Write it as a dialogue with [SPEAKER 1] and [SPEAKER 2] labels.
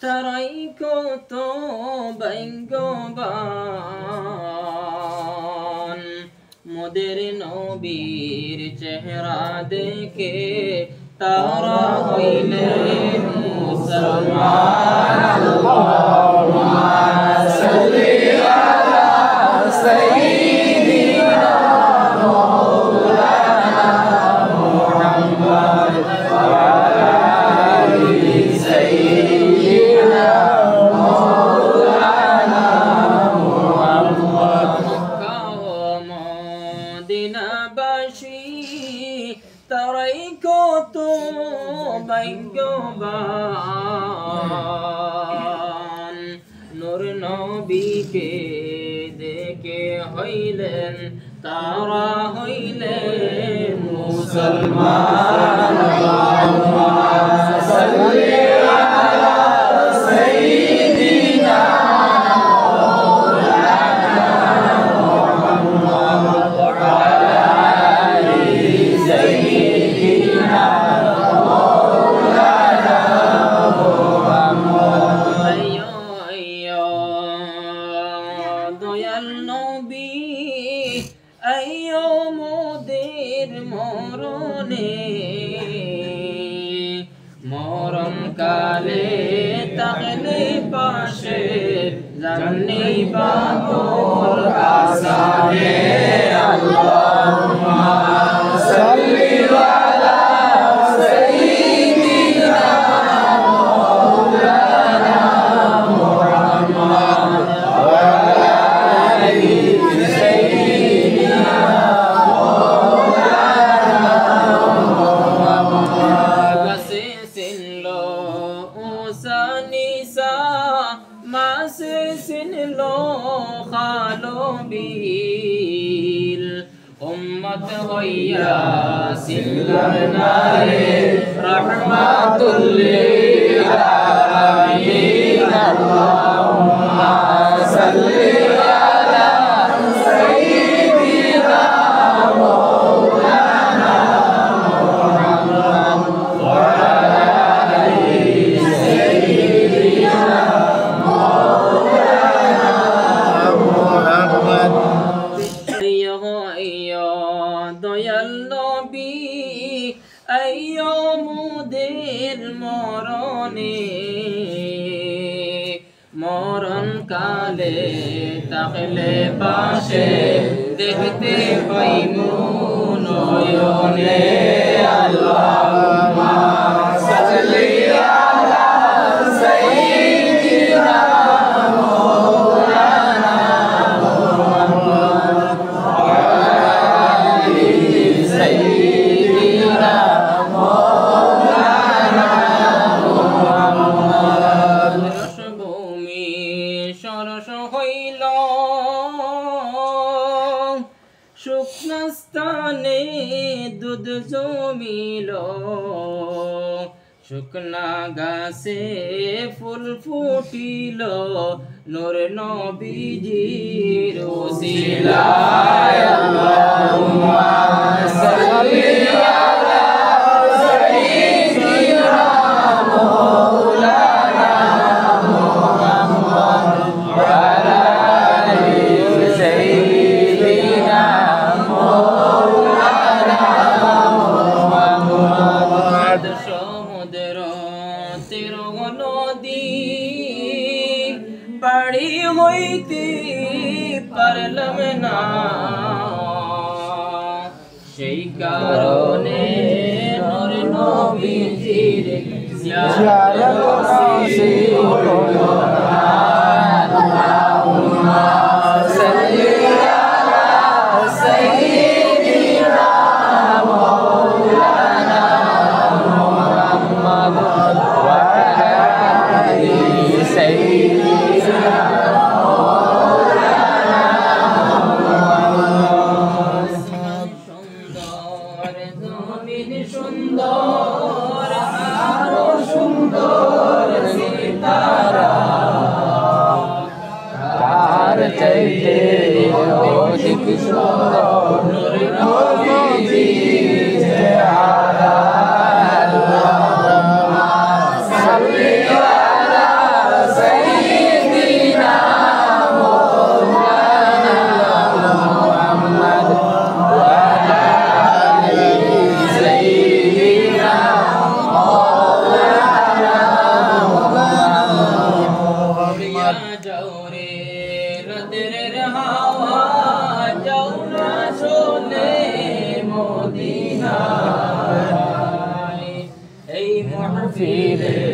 [SPEAKER 1] তারাই কত ভাগ্যবান মোদের নবীর চেহারা দেখে তারা হইলেন মুসলমান। আল্লাহুম্মা সাল্লি আলা সাইয়্যিদিনা মাওলানা মুহাম্মদ ওয়া আলি সাইয়্যিদিনা মাওলানা মুহাম্মদ। মদিনাবাসী তারাই কত ভাগ্যবান নূর নবীকে দেখে হইলেন তারা হইলেন মুসলমান। আল্লাহুম্মা সাল্লি আলা সাইয়্যিদিনা মাওলানা মুহাম্মদ ওয়া আলি সাইয়্যিদিনা মাওলানা মুহাম্মদ। দয়াল নবী আইয়ো মোদের মরণে মরণ কালে তাহলে পাশে জানি বাবুর আসানে। আল্লাহুম্মা সাল্লি আলা সাইয়্যিদিনা মাওলানা মুহাম্মদ ওয়া আলি সাইয়্যিদিনা মাওলানা মুহাম্মদ। গাছে ছিল উসা নিসা মাসে ছিল খালো বিল উম্মত হইয়া ছিলেন নারে রাহমাতুল লিল আলামিন। আল্লাহুম্মা সাল্লি আলা সাইয়্যিদিনা মাওলানা মুহাম্মদ ওয়া আলি সাইয়্যিদিনা মাওলানা মুহাম্মদ। দয়াল নবী আইয়ো মোদের মরণে মরণ কালে তাহলে পাশে দেখতে পাইমু নয়নে। আল্লাহুম্মা সাল্লি আলা সাইয়্যিদিনা মাওলানা মুহাম্মদ ওয়া আলি সাইয়্যিদিনা মাওলানা মুহাম্মদ। রসভূমি সরস হইল শুকনো স্থানে দুধ জমিল শুকনা গাছে ফুল ফুটিল নূর নবীজির ওসিলায়। আল্লাহুম্মা সাল্লি আলা সাইয়্যিদিনা মাওলানা মুহাম্মদ ওয়া আলি সাইয়্যিদিনা মাওলানা মুহাম্মদ। সমুদ্র তীর নদী পাড়ি হইতে পারলাম না সেই কারণে নূর নবীজির জিয়ারত নসিব হলো না। আল্লাহুম্মা সাল্লি আলা সাইয়্যিদিনা মাওলানা মুহাম্মদ ওয়া আলি সাইয়্যিদিনা মাওলানা মুহাম্মদ। কি সুন্দর নূরে নবীজি চেহারা আল্লাহুম্মা সাল্লি আলা সাইয়্যিদিনা মাওলানা মুহাম্মদ ওয়া আলা আলি সাইয়্যিদিনা মাওলানা মুহাম্মদ জওরে রদের হাওয়া যাও না শোনে মদিনায় এই মাহফিলে